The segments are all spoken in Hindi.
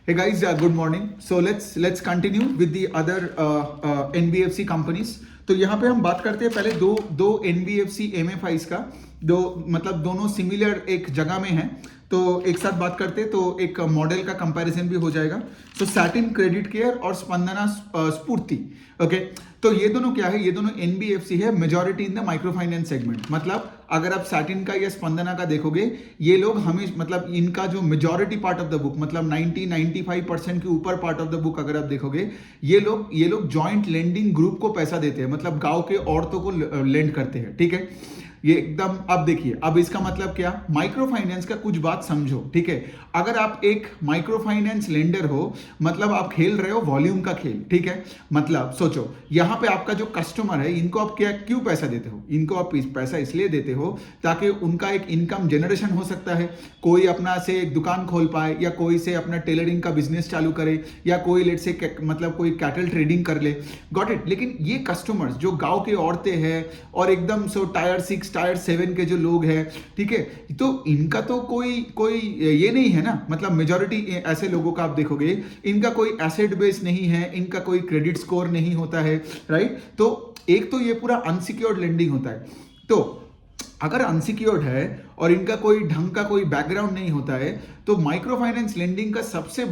Hey guys, good morning. So let's continue with the other NBFC companies. तो यहाँ पे हम बात करते हैं पहले दो NBFC MFIs का, दो मतलब दोनों सिमिलर एक जगह में हैं, तो एक साथ बात करते हैं तो एक मॉडल का कंपैरिजन भी हो जाएगा. सो सैटिन क्रेडिट केयर और स्पंदना स्फूर्ति. ओके, तो ये दोनों क्या है, ये दोनों NBFC है, majority in the micro finance segment. मतलब अगर आप सैटिन का या स्पंदना का देखोगे, ये लोग हमें मतलब इनका जो majority part of the book मतलब 90-95% के ऊपर पार्ट ऑफ द बुक अगर आप देखोगे, ये लोग जॉइंट लेंडिंग ग्रुप को पैसा देते हैं, मतलब गांव के औरतों को लेंड करते हैं. ठीक है, ये एकदम. अब देखिए, अब इसका मतलब क्या, माइक्रो फाइनेंस का कुछ बात समझो. ठीक है, अगर आप एक माइक्रो फाइनेंस लेंडर हो, मतलब आप खेल रहे हो वॉल्यूम का खेल. ठीक है, मतलब सोचो यहां पे आपका जो कस्टमर है, इनको आप क्या क्यों पैसा देते हो, इनको आप पैसा इसलिए देते हो ताकि उनका एक इनकम जनरेशन हो सकता है. कोई अपना से एक दुकान खोल पाए, या कोई से अपना टेलरिंग का बिजनेस चालू करे, या कोई लेट से मतलब कोई कैटल ट्रेडिंग कर ले. Got it. लेकिन ये कस्टमर्स जो गांव के औरतें हैं और एकदम सो टायर 6 टायर 7 के जो लोग हैं, ठीक है, तो इनका तो कोई ये नहीं है ना, मतलब मेजॉरिटी ऐसे लोगों का आप देखोगे, इनका कोई एसेट बेस नहीं है, इनका कोई क्रेडिट स्कोर नहीं होता है, राइट. तो एक तो ये पूरा अनसिक्योर्ड लेंडिंग होता है. तो अगर अनसिक्योर्ड है और इनका कोई ढंग का कोई बैकग्राउंड नहीं होता है, तो माइक्रो फाइनेंस लेंडिंग का सबसे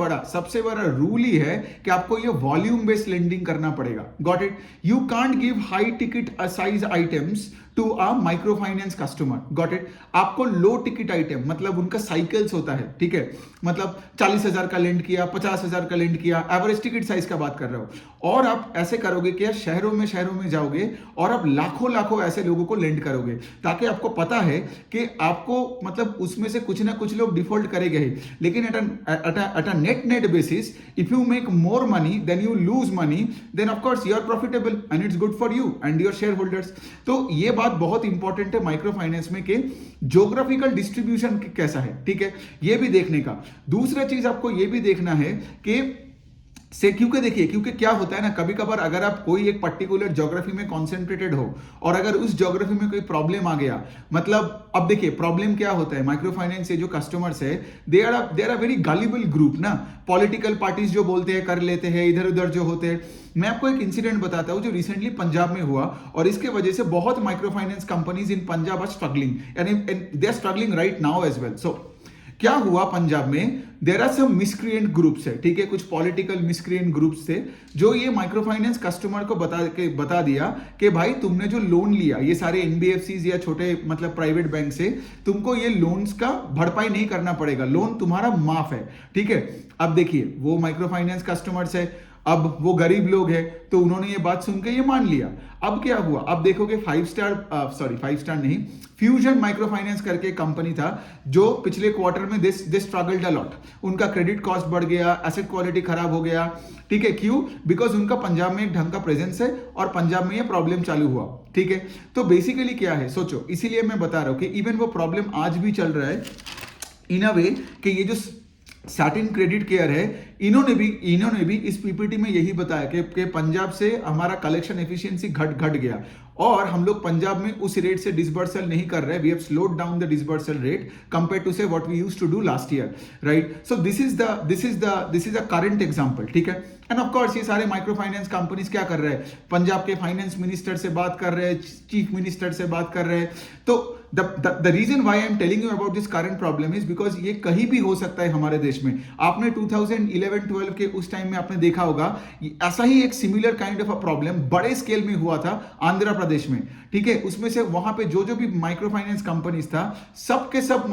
बड़ा रूल ही है कि आपको ये वॉल्यूम बेस्ड लेंडिंग करना पड़ेगा. Got it. You can't give high ticket size items to a micro finance customer. Got it. आपको लो टिकट आइटम, मतलब उनका साइकिल्स होता है. ठीक है, मतलब 40,000 का लेंड किया, 50,000 का लेंड किया, एवरेज टिकट साइज का बात कर रहे हो, और आप ऐसे करोगे कि शहरों में जाओगे और आप लाखों ऐसे लोगों को लेंड करोगे, ताकि आपको पता है कि आपको मतलब उसमें से कुछ ना कुछ लोग डिफॉल्ट करेंगे ही. लेकिन at a net basis, if you make more money than you lose money, then of course you are profitable and it's good for you and your share holders. तो ये बात बहुत इंपॉर्टेंट है माइक्रो फाइनेंस में कि ज्योग्राफिकल डिस्ट्रीब्यूशन कैसा है. ठीक है, ये भी देखने का. दूसरा चीज आपको ये भी देखना है कि क्योंकि देखिए, क्योंकि क्या होता है ना, कभी कभार अगर आप कोई एक पर्टिकुलर ज्योग्राफी में कॉन्सेंट्रेटेड हो और अगर उस ज्योग्राफी में कोई प्रॉब्लम आ गया, मतलब अब देखिए प्रॉब्लम क्या होता है, माइक्रो फाइनेंस से जो कस्टमर्स है, they are very gullible group ना. पॉलिटिकल पार्टीज जो बोलते हैं कर लेते हैं, इधर उधर जो होते हैं. मैं आपको एक इंसिडेंट बताता हूं जो रिसेंटली पंजाब में हुआ, और इसके वजह से बहुत micro finance companies in Punjab are struggling, यानी they are struggling right now as well. So क्या हुआ पंजाब में, there are some miscreant groups है. ठीक है, कुछ पॉलिटिकल मिसक्रिएंट ग्रुप्स थे जो ये माइक्रो फाइनेंस कस्टमर को बता दिया कि भाई तुमने जो लोन लिया, ये सारे एनबीएफसीज या छोटे मतलब प्राइवेट बैंक से, तुमको ये लोन्स का भरपाई नहीं करना पड़ेगा, लोन तुम्हारा माफ है. ठीक है, अब देखिए वो माइक्रो फाइनेंस कस्टमर्स है, अब वो गरीब लोग हैं, तो उन्होंने ये बात सुन के ये मान लिया. अब क्या हुआ, अब देखोगे 5 स्टार नहीं, फ्यूजन माइक्रो फाइनेंस करके कंपनी था, जो पिछले क्वार्टर में दिस स्ट्रगल्ड अ लॉट. उनका क्रेडिट कॉस्ट बढ़ गया, एसेट क्वालिटी खराब हो गया. ठीक है, क्यों? बिकॉज उनका पंजाब में एक ढंग का प्रेजेंस है और पंजाब में ये प्रॉब्लम चालू हुआ. ठीक है, तो बेसिकली क्या है, सोचो, इसीलिए मैं बता रहा हूं कि इवन वो प्रॉब्लम आज भी चल रहा है इन अ वे कि ये जो सैटिन क्रेडिट केयर है, इन्होंने भी इस पीपीटी में यही बताया कि पंजाब से हमारा कलेक्शन एफिशिएंसी घट गया, और हम लोग पंजाब में उस रेट से डिसबर्सल नहीं कर रहे. We have slowed down the disbursal rate compare to say what we used to do last year, right. So this is a current example. ठीक है, एंड ऑफ कोर्स ये सारे माइक्रो फाइनेंस कंपनीज क्या कर रहे हैं, पंजाब के फाइनेंस मिनिस्टर से बात कर रहे हैं, चीफ मिनिस्टर से बात कर रहे हैं. तो the reason why I am telling you about this current problem is because ये कहीं भी हो सकता है हमारे देश में. आपने 2011-12 के उस टाइम में आपने देखा होगा, ऐसा ही एक similar kind of a problem बड़े स्केल में हुआ था आंध्र प्रदेश में. ठीक है, उसमें से वहां पे जो भी माइक्रो फाइनेंस कंपनीज था, सब के सब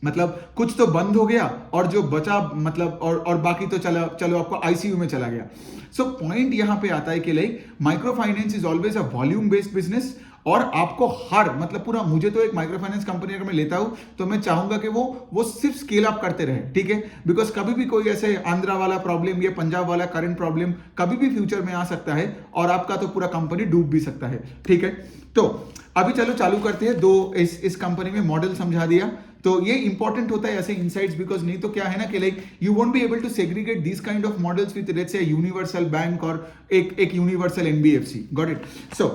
मतलब कुछ तो बंद हो गया, और जो बचा मतलब और बाकी तो चलो आपको आईसीयू में चला गया. सो पॉइंट यहां पे आता है कि like micro finance is always a volume based business, और आपको हर मतलब पूरा, मुझे तो एक माइक्रो फाइनेंस कंपनी अगर मैं लेता हूं तो मैं चाहूंगा कि वो सिर्फ स्केल अप करते रहे. ठीक है, बिकॉज कभी भी कोई ऐसे आंध्रा वाला प्रॉब्लम या पंजाब वाला करंट प्रॉब्लम कभी भी फ्यूचर में आ सकता है, और आपका तो पूरा कंपनी डूब भी सकता है. ठीक है, तो अभी चलो चालू करते हैं. दो इस कंपनी में मॉडल समझा दिया, तो ये इंपॉर्टेंट होता है ऐसे इनसाइट्स, बिकॉज नहीं तो क्या है ना कि like you won't be able to segregate this kind of models with let's say universal bank और एक universal NBFC. Got it. So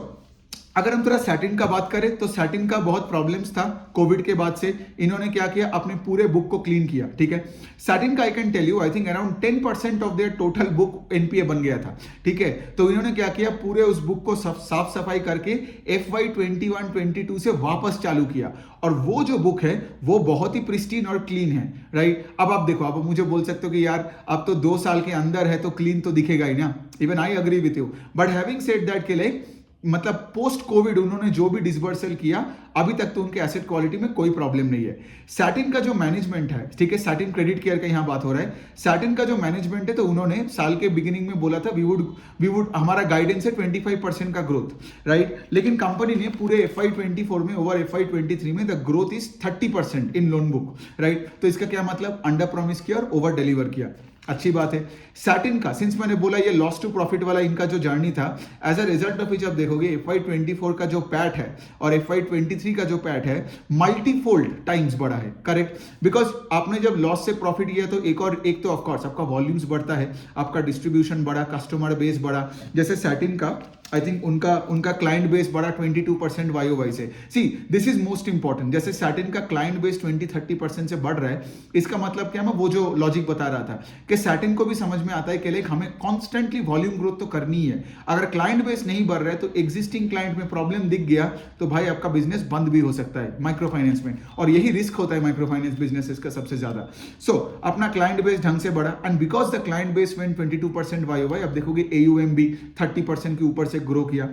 अगर हम थोड़ा सैटिन का बात करें तो सैटिन का बहुत प्रॉब्लम्स था कोविड के बाद से। इन्होंने क्या किया, अपने पूरे बुक को क्लीन किया, ठीक है। सैटिन का I can tell you, I think around 10% of their total book NPA बन गया था, ठीक है। तो इन्होंने क्या किया, पूरे उस बुक को साफ सफाई करके FY 21-22 से वापस चालू किया, और वो जो बुक है वो बहुत ही प्रिस्टीन और क्लीन है, राइट। अब आप देखो, आप मुझे बोल सकते हो कि यार अब तो 2 साल के अंदर है तो क्लीन तो दिखेगा ही ना, even I agree with you, but having said that के लिए मतलब पोस्ट कोविड उन्होंने जो भी डिसबर्सल किया अभी तक तो उनके एसेट क्वालिटी में कोई प्रॉब्लम नहीं है। सैटिन का जो मैनेजमेंट है, ठीक है, सैटिन क्रेडिट केयर का यहां बात हो रहा है, सैटिन का जो मैनेजमेंट है तो उन्होंने साल के बिगिनिंग में बोला था वी वुड हमारा गाइडेंस है 25% का ग्रोथ, राइट। लेकिन कंपनी ने पूरे FY 24 में ओवर FY 23 में the growth is 30% in loan book, right. तो इसका क्या मतलब, अंडर प्रॉमिस किया और ओवर डिलीवर किया, अच्छी बात है। सैटिन का सिंस मैंने बोला ये लॉस टू प्रॉफिट वाला इनका जो जर्नी था, as a result of which आप देखोगे FY 24 का जो पैट है और FY 23 का जो पैट है मल्टीफोल्ड टाइम्स बढ़ा है, करेक्ट। बिकॉज आपने जब लॉस से प्रॉफिट किया तो एक तो ऑफकोर्स आपका वॉल्यूम्स बढ़ता है, आपका डिस्ट्रीब्यूशन बढ़ा, कस्टमर बेस बढ़ा। जैसे सैटिन का आई थिंक उनका क्लाइंट बेस बढ़ा 22% YOY से। See this is most important, जैसे सैटिन का क्लाइंट बेस 20-30% से बढ़ रहा है, इसका मतलब क्या, मैं वो जो लॉजिक बता रहा था कि सैटिन को भी समझ में आता है कि लाइक हमें कॉन्स्टेंटली वॉल्यूम ग्रोथ तो करनी है। अगर क्लाइंट बेस नहीं बढ़ रहा है तो एग्जिस्टिंग क्लाइंट में प्रॉब्लम दिख गया तो भाई आपका बिजनेस बंद भी हो सकता है माइक्रो फाइनेंस में, और यही रिस्क होता है माइक्रो फाइनेंस बिजनेस का सबसे ज्यादा। सो अपना क्लाइंट बेस ढंग से बढ़ा, and because the client base went 22% YOY, अब देखोगे AUM भी 30% के ऊपर से ग्रो किया।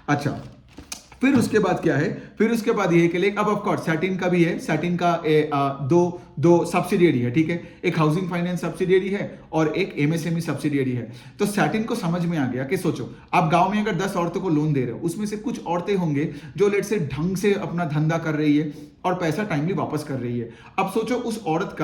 अच्छा, फिर उसके बाद क्या है, फिर उसके बाद ये कि अब ऑफ कोर्स सैटिन का भी है, सैटिन का दो सब्सिडियरी है, ठीक है, एक हाउसिंग फाइनेंस सब्सिडियरी है और एक MSME सब्सिडियरी है। तो सैटिन को समझ में आ गया कि सोचो आप गांव में अगर 10 औरतों को लोन दे रहे हो, उसमें से कुछ औरतें होंगे जो लेट से ढंग से अपना धंधा कर रही है और पैसा टाइमली वापस कर रही है। अब सोचो उस औरत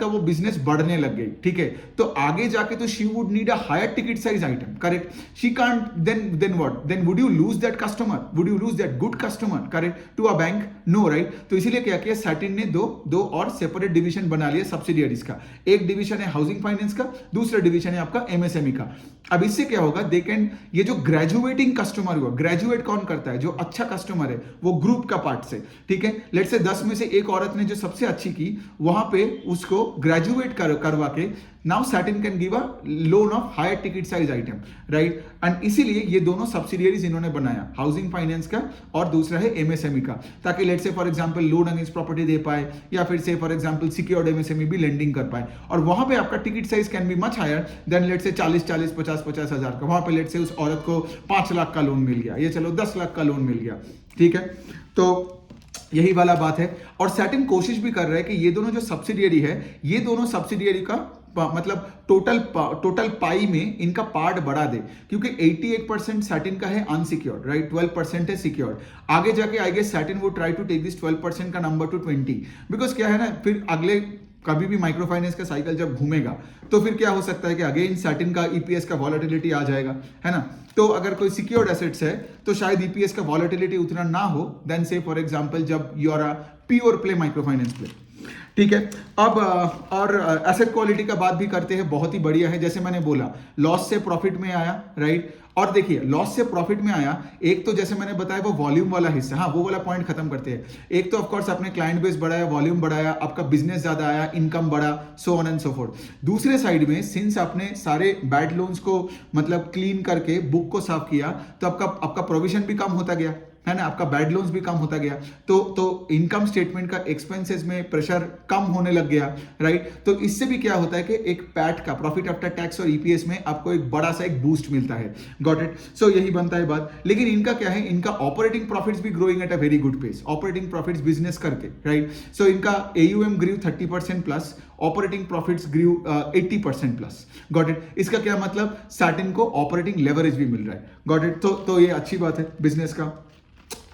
का वो बिजनेस बढ़ने लग गई, ठीक है, तो आगे जाके तो she would need a higher ticket size item, correct. She can't then what, then would you lose that customer, would you lose that good customer, correct, to a bank, no, right. तो इसीलिए क्या किया सैटिन ने दो और सेपरेट डिवीजन बना लिया सब्सिडियरीज का। एक डिवीजन है हाउसिंग फाइनेंस का, दूसरा डिवीजन है आपका MSME का। अब इससे क्या होगा, दे कैन, ये जो ग्रेजुएटिंग कस्टमर हुआ, ग्रेजुएट कौन करता है, जो अच्छा कस्टमर है वो ग्रुप का पार्ट से, ठीक है। लेट से 10 में से एक औरत ने जो सबसे अच्छी की वहां पे उसको ग्रेजुएट करवा के now Satin can give a loan of higher ticket size item, right. And इसीलिए ये दोनों सब्सिडियरीज इन्होंने बनाया, हाउसिंग फाइनेंस का और दूसरा है MSME का, ताकि let's say for example loan against property दे पाए या फिर से फॉर एग्जांपल सिक्योर्ड MSME भी लेंडिंग कर पाए। और वहां पे आपका ticket size can be much higher than let's say 40-40, 50-50 हजार का। वहां पे लेट से उस औरत को 5 लाख का लोन मिल गया, ये चलो 10 लाख का लोन मिल गया, ठीक है। तो यही वाला बात है। और सैटिन कोशिश भी कर रहा है कि ये दोनों जो सब्सिडियरी है, ये दोनों सब्सिडियरी का मतलब टोटल पाई में इनका पार्ट बढ़ा दे, क्योंकि 88% सैटिन का है अनसिक्योर्ड, राइट, 12% है सिक्योर्ड। आगे जाके आई गेस सैटिन वो ट्राई टू टेक दिस 12% का नंबर टू 20, बिकॉज क्या है ना, फिर अगले कभी भी माइक्रो फाइनेंस का साइकिल जब घूमेगा तो फिर क्या हो सकता है कि अगेन सैटिन का EPS का वॉलेटिलिटी आ जाएगा, है ना। तो अगर कोई सिक्योर्ड एसेट्स है तो शायद EPS का वॉलेटिलिटी उतना ना हो देन से फॉर एग्जांपल जब you are a pure play micro finance play, ठीक है। अब और एसेट क्वालिटी का बात भी करते हैं, बहुत ही बढ़िया है। जैसे मैंने बोला लॉस से प्रॉफिट में आया, राइट। और देखिए लॉस से प्रॉफिट में आया, एक तो जैसे मैंने बताया वो वॉल्यूम वाला हिस्सा, हाँ वो वाला पॉइंट खत्म करते हैं। एक तो ऑफ कोर्स आपने क्लाइंट बेस बढ़ाया, वॉल्यूम बढ़ाया, आपका बिजनेस ज्यादा आया, इनकम बढ़ा, so on and so fourth. दूसरे साइड में सिंस आपने सारे बैड लोन्स को मतलब क्लीन करके बुक को साफ किया तो आपका प्रोविजन भी कम होता गया, है ना, आपका बैड लोन्स भी कम होता गया, तो इनकम स्टेटमेंट का एक्सपेंसेस में प्रेशर कम होने लग गया, राइट। तो इससे भी क्या होता है कि एक पैट का प्रॉफिट आफ्टर टैक्स और EPS में आपको एक बड़ा सा एक बूस्ट मिलता है, गॉट इट। सो यही बनता है बात। लेकिन इनका क्या है, इनका ऑपरेटिंग प्रॉफिट्स भी growing at a very good pace, operating profits business करके, राइट। सो इनका AUM grew 30% plus, operating profits grew 80% plus, got it. इसका क्या मतलब, सैटिन को ऑपरेटिंग लेवरेज भी मिल रहा है, गॉट इट। तो ये अच्छी बात है बिजनेस का।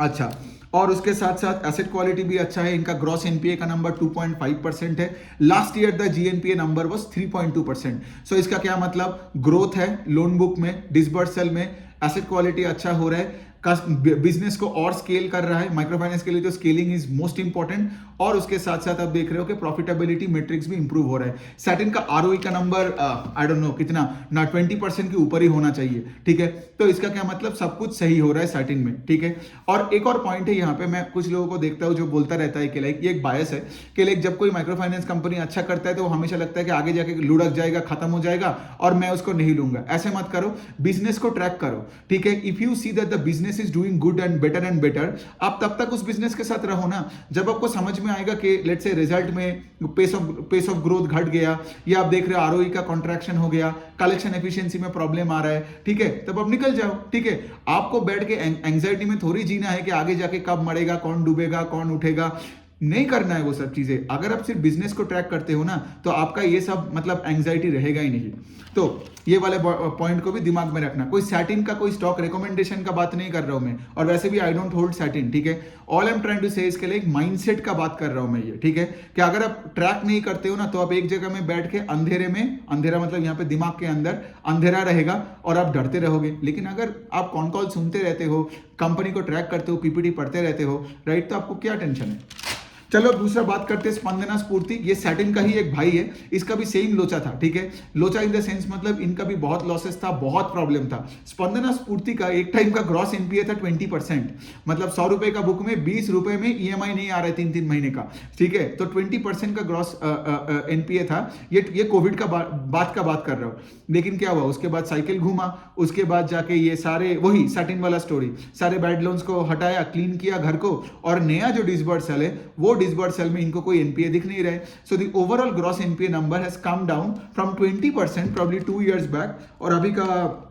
अच्छा, और उसके साथ साथ एसेट क्वालिटी भी अच्छा है। इनका ग्रॉस NPA का नंबर 2.5% है। Last year the GNPA number was 3.2%। सो इसका क्या मतलब, ग्रोथ है लोन बुक में, डिसबर्सल में, एसेट क्वालिटी अच्छा हो रहा है, बिजनेस को और स्केल कर रहा है। माइक्रो फाइनेंस के लिए तो स्केलिंग इज मोस्ट इंपॉर्टेंट, और उसके साथ साथ आप देख रहे हो कि प्रॉफिटेबिलिटी मैट्रिक्स भी इंप्रूव हो रहा है। सैटिन का आरओई का नंबर आई डोंट नो कितना ना 20% के ऊपर ही होना चाहिए, ठीक है। तो इसका क्या मतलब, सब कुछ सही हो रहा है सैटिन में, ठीक है। और एक और पॉइंट है यहाँ पे, मैं कुछ लोगों को देखता हूँ जो बोलता रहता है कि लाइक ये एक बायस है कि लाइक जब कोई माइक्रो फाइनेंस कंपनी अच्छा करता है तो वो हमेशा लगता है कि आगे जाके लुढ़क जाएगा, खत्म हो जाएगा और मैं उसको नहीं लूंगा। ऐसे मत करो, बिजनेस को ट्रैक करो, ठीक है। If you see that the business is doing good and better, आप तब तक उस बिजनेस के साथ रहो ना, जब आपको समझ में आएगा कि लेट्स से रिजल्ट में पेस ऑफ ग्रोथ घट गया, या आप देख रहे हो आरओई का कॉन्ट्रैक्शन हो गया, कलेक्शन एफिशिएंसी में प्रॉब्लम आ रहा है, ठीक है, तब आप निकल जाओ, ठीक है। आपको बैठ के एंजाइटी में थोड़ी जीना है कि आगे जाके कब मरेगा, कौन डूबेगा, कौन उठेगा, नहीं करना है वो सब चीजें। अगर आप सिर्फ बिजनेस को ट्रैक करते हो ना, तो आपका ये सब मतलब एंजाइटी रहेगा ही नहीं। तो ये वाले पॉइंट को भी दिमाग में रखना। कोई सैटिन का कोई स्टॉक रिकमेंडेशन का बात नहीं कर रहा हूं मैं, और वैसे भी आई डोंट होल्ड सैटिन, ठीक है। All I am trying to say इसके लिए एक माइंडसेट का बात कर रहा हूं मैं ये, ठीक है, कि अगर आप ट्रैक नहीं करते हो ना, तो आप एक जगह में बैठ के अंधेरे में, अंधेरा मतलब यहाँ पे दिमाग के अंदर अंधेरा रहेगा और आप डरते रहोगे। लेकिन अगर आप कॉन कॉल सुनते रहते हो, कंपनी को ट्रैक करते हो, पीपीटी पढ़ते रहते हो, राइट, तो आपको क्या टेंशन है। चलो दूसरा बात करते हैं स्पंदना स्फूर्ति। ये सैटिन का ही एक भाई है, इसका भी सेम लोचा था, ठीक है। लोचा इन द सेंस मतलब इनका भी बहुत लॉसेस था, बहुत प्रॉब्लम था। स्पंदना स्फूर्ति का एक टाइम का ग्रॉस एनपीए था 20%, मतलब 100 रुपए का बुक में 20 रुपए में ईएमआई नहीं आ रहा है 3-3 महीने का, ठीक है। तो 20% का ग्रॉस एनपीए था। ये कोविड का बात कर रहा हूँ। लेकिन क्या हुआ, उसके बाद साइकिल घूमा, उसके बाद जाके ये सारे वही सैटिन वाला स्टोरी, सारे बैड लोन्स को हटाया, क्लीन किया घर को, और नया जो डिसबर्सल है वो डिसबर्सल में इनको कोई एनपीए दिख नहीं रहे। So the overall gross NPA number has come down from 20% probably 2 years back, और अभी का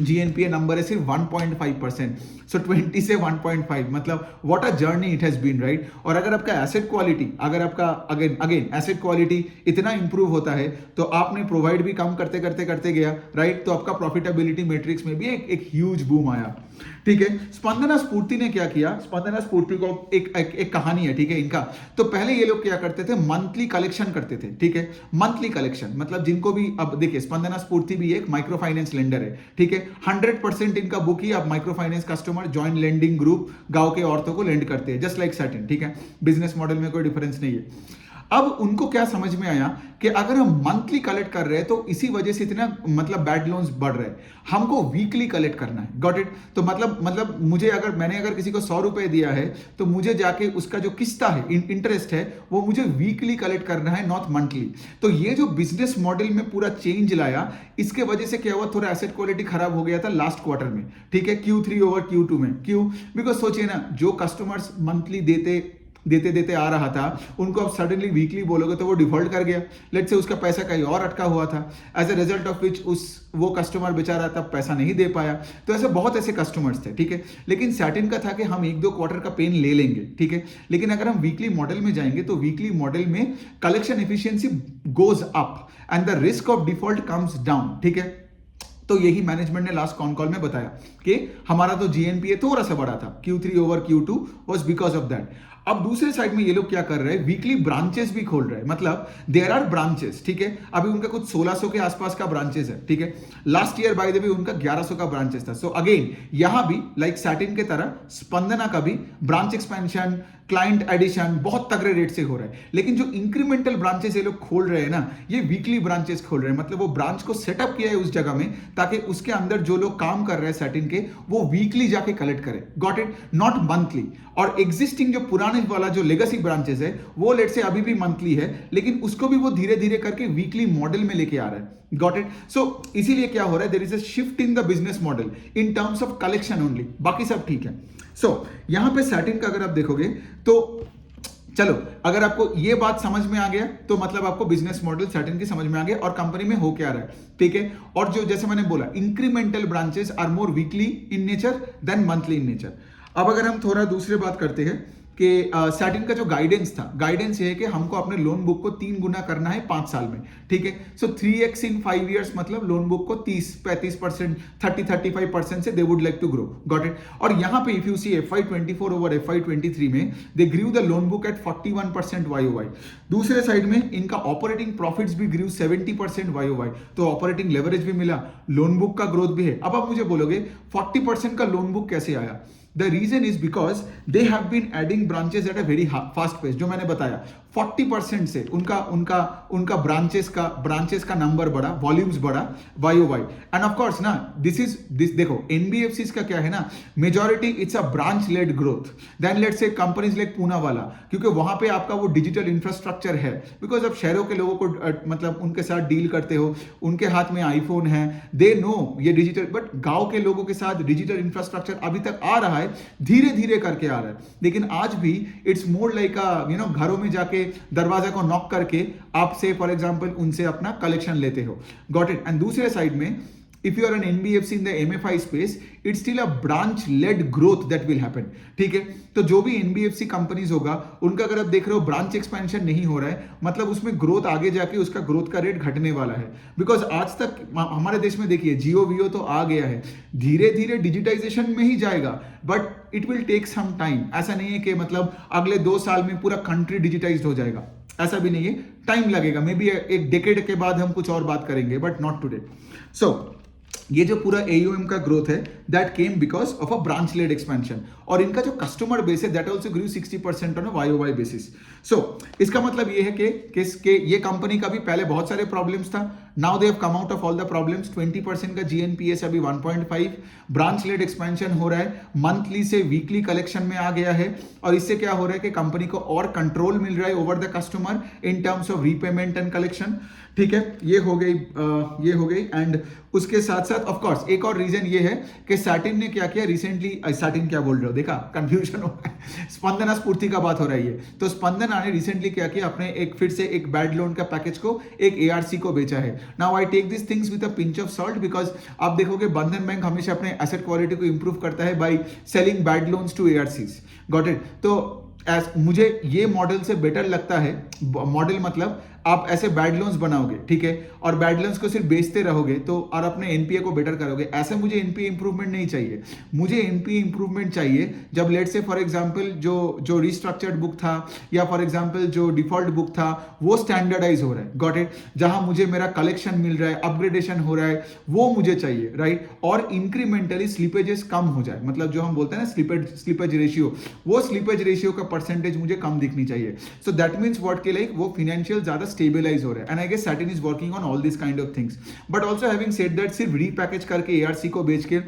जीएनपीए नंबर है सिर्फ 1.5%। सो 20 से 1.5 मतलब what a journey it has been, right. और अगर आपका एसेट क्वालिटी, अगर आपका अगेन एसेट क्वालिटी इतना इंप्रूव होता है, तो आपने प्रोवाइड भी कम करते गया, राइट, तो आपका प्रॉफिटेबिलिटी मैट्रिक्स में भी एक ह्यूज बूम आया, ठीक है। स्पंदना स्फूर्ति ने क्या किया, स्पंदना स्फूर्ति को एक कहानी है, ठीक है, इनका। तो पहले ये लोग क्या करते थे, मंथली कलेक्शन करते थे, ठीक है। मंथली कलेक्शन मतलब जिनको भी, अब देखिए स्पंदना स्फूर्ति भी एक माइक्रो फाइनेंस लेंडर है, ठीक है। 100% इनका बुक ही अब micro finance customer joint lending group गांव के औरतों को लेंड करते हैं, जस्ट लाइक सैटिन, ठीक है। बिजनेस मॉडल में कोई डिफरेंस नहीं है। अब उनको क्या समझ में आया कि अगर हम मंथली कलेक्ट कर रहे हैं तो इसी वजह से इतना मतलब बैड लोन्स बढ़ रहे हैं, हमको वीकली कलेक्ट करना है। Got it. तो मतलब मुझे मैंने अगर किसी को 100 रुपए दिया है, तो मुझे जाके उसका जो किस्ता है, इंटरेस्ट है, वो मुझे वीकली कलेक्ट करना है, नॉट मंथली। तो ये जो बिजनेस मॉडल में पूरा चेंज लाया, इसके वजह से क्या हुआ, थोड़ा एसेट क्वालिटी खराब हो गया था लास्ट क्वार्टर में, ठीक है, Q3 ओवर Q2 में। क्यों? बिकॉज सोचिए ना, जो कस्टमर्स मंथली देते आ रहा था, उनको अब सडनली वीकली बोलोगे तो वो डिफॉल्ट कर गया, लेट्स से उसका पैसा कहीं और अटका हुआ था, as a result of which वो कस्टमर बेचारा तब पैसा नहीं दे पाया। तो ऐसे बहुत ऐसे कस्टमर्स थे, ठीक है। लेकिन सैटिन का था कि हम 1-2 क्वार्टर का पेन ले लेंगे, ठीक है। लेकिन अगर हम वीकली मॉडल में जाएंगे तो वीकली मॉडल में collection efficiency goes up and the risk of default comes down, ठीक है। तो यही मैनेजमेंट ने लास्ट कॉन कॉल में बताया कि हमारा तो जीएनपीए थोड़ा सा बड़ा था, Q3 over Q2 was because of that. अब दूसरे साइड में ये लोग क्या कर रहे हैं, वीकली ब्रांचेस भी खोल रहे हैं, मतलब देयर आर ब्रांचेस, ठीक है। अभी उनका कुछ 1600 के आसपास का ब्रांचेस है, ठीक है। Last year by the way उनका 1100 का ब्रांचेस था। सो अगेन यहां भी लाइक सैटिन के तरह स्पंदना का भी ब्रांच एक्सपेंशन, क्लाइंट एडिशन बहुत तगड़े रेट से हो रहा है। लेकिन जो इंक्रीमेंटल ब्रांचेस ये लोग खोल रहे हैं ना, ये वीकली ब्रांचेस खोल रहे हैं, मतलब वो ब्रांच को सेटअप किया है उस जगह में ताकि उसके अंदर जो लोग काम कर रहे हैं सैटिन के, वो वीकली जाके कलेक्ट करें। Got it, not monthly. और एग्जिस्टिंग जो पुराने वाला जो लेगेसी ब्रांचेस है, वो लेट से अभी भी मंथली है, लेकिन उसको भी वो धीरे धीरे करके वीकली मॉडल में लेके आ रहा है। Got it. सो इसीलिए क्या हो रहा है, there is a shift in the business model in terms of collection only, बाकी सब ठीक है। सो यहां पे सैटिन का अगर आप देखोगे तो चलो, अगर आपको ये बात समझ में आ गया तो मतलब आपको बिजनेस मॉडल सैटिन की समझ में आ गया और कंपनी में हो क्या रहा है, ठीक है। और जो जैसे मैंने बोला, incremental branches are more weekly in nature than monthly in nature. अब अगर हम थोड़ा दूसरी बात करते हैं कि सैटिन का जो गाइडेंस ये है कि हमको अपने लोन बुक को 3 गुना करना है 5 साल में, ठीक है। सो 3x इन 5 years मतलब लोन बुक को 30-35%, 30-35% से they would like to grow, got it. और यहाँ पे if you see FY24 over FY23 में they grew the loan book at 41% YOY। दूसरे साइड में इनका ऑपरेटिंग प्रॉफिट्स भी ग्रीव 70% YOY, तो ऑपरेटिंग लेवरेज भी मिला, लोन बुक का ग्रोथ भी है। अब आप मुझे बोलोगे 40% का लोन बुक कैसे आया? The reason is because they have been adding branches at a very fast pace, जो मैंने बताया 40% से उनका ब्रांचेस का नंबर बढ़ा, वॉल्यूम्स बढ़ा YOY। एंड ऑफ कोर्स ना दिस देखो NBFCs का क्या है ना, majority it's a branch led growth than let's say companies like Poonawalla, क्योंकि वहां पे आपका वो डिजिटल इंफ्रास्ट्रक्चर है। बिकॉज अब शहरों के लोगों को मतलब उनके साथ डील करते हो, उनके हाथ में आईफोन है, दे नो ये डिजिटल, बट गांव के लोगों के साथ डिजिटल इंफ्रास्ट्रक्चर अभी तक आ रहा है, धीरे धीरे करके आ रहा है। लेकिन आज भी इट्स मोर लाइक घरों में जाके दरवाजा को नॉक करके आपसे फॉर एग्जांपल उनसे अपना कलेक्शन लेते हो, गॉट इट। एंड दूसरे साइड में if you are an NBFC in the MFI space, it's still a branch led growth that will happen, ठीक है। तो जो भी NBFC कंपनीज होगा उनका अगर आप देख रहे हो ब्रांच एक्सपेंशन नहीं हो रहा है, मतलब उसमें ग्रोथ आगे जाके उसका ग्रोथ का रेट घटने वाला है। बिकॉज आज तक हमारे देश में देखिए जियो वियो तो आ गया है, धीरे धीरे डिजिटाइजेशन में ही जाएगा, but it will take some time. ऐसा नहीं है कि मतलब अगले 2 साल में पूरा कंट्री डिजिटाइज हो जाएगा, ऐसा भी नहीं है, टाइम लगेगा। मे बी एक डेकेड के बाद हम कुछ और बात करेंगे, बट नॉट टुडे। सो ये जो पूरा AUM का ग्रोथ है that came because of a branch led expansion, और इनका जो कस्टमर बेस है that also grew 60% on a YOY basis. So इसका मतलब ये है कि ये कंपनी का भी पहले बहुत सारे प्रॉब्लम्स था, now they have come out of all the problems. 20% का GNPA अभी 1.5, ब्रांच लेड एक्सपेंशन हो रहा है, मंथली से वीकली कलेक्शन में आ गया है, और इससे क्या हो रहा है कि कंपनी को और कंट्रोल मिल रहा है over the customer in terms of repayment and collection, ठीक है। ये हो गई। एंड उसके साथ साथ ऑफ कोर्स एक और रीजन ये है कि सैटिन ने क्या किया रिसेंटली, सैटिन क्या बोल रहे हो, देखा कंफ्यूजन हो रहा है, स्पंदना स्फूर्ति का बात हो रही है। तो स्पंदना ने रिसेंटली क्या किया, अपने फिर से एक बैड लोन का पैकेज को एक ARC को बेचा है। Now I take this things with a pinch of salt, because आप देखोगे बंधन बैंक हमेशा अपने एसेट क्वालिटी को इंप्रूव करता है by selling bad loans to ARCs, got it. तो मुझे ये मॉडल से बेटर लगता है, मॉडल मतलब आप ऐसे बैड लोन्स बनाओगे, ठीक है, और बैड लोन्स को सिर्फ बेचते रहोगे तो, और अपने NPA को बेटर करोगे। ऐसे मुझे NPA इंप्रूवमेंट नहीं चाहिए, मुझे NPA इंप्रूवमेंट चाहिए जब लेट से फॉर एग्जांपल जो रिस्ट्रक्चर्ड बुक था या फॉर एग्जांपल जो डिफॉल्ट बुक था वो स्टैंडर्डाइज हो रहा है, गॉट इट, जहां मुझे मेरा कलेक्शन मिल रहा है, अपग्रेडेशन हो रहा है, वो मुझे चाहिए, राइट। और इंक्रीमेंटली स्लिपेजेस कम हो जाए, मतलब जो हम बोलते हैं ना स्लिपेज रेशियो, वो स्लिपेज रेशियो का परसेंटेज मुझे कम दिखनी चाहिए। सो दैट मीन्स व्हाट के लाइक वो फाइनेंशियल ज्यादा स्टेबलाइज हो रहा है। And I guess Satin is working on all this kind of things, but also having said that सिर्फ रीपैकेज करके ARC को बेच के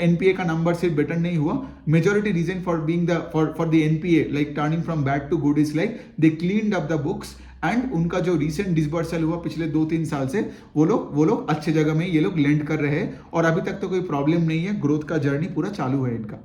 NPA का नंबर सिर्फ बेटर नहीं हुआ। Majority reason for being for the NPA like turning from bad to good is like they cleaned up the books, and उनका जो रिसेंट डिसबर्सल हुआ पिछले 2-3 साल से वो लोग अच्छे जगह में ये लोग लेंड कर रहे हैं, और अभी तक तो कोई प्रॉब्लम नहीं है, ग्रोथ का जर्नी पूरा चालू है इनका।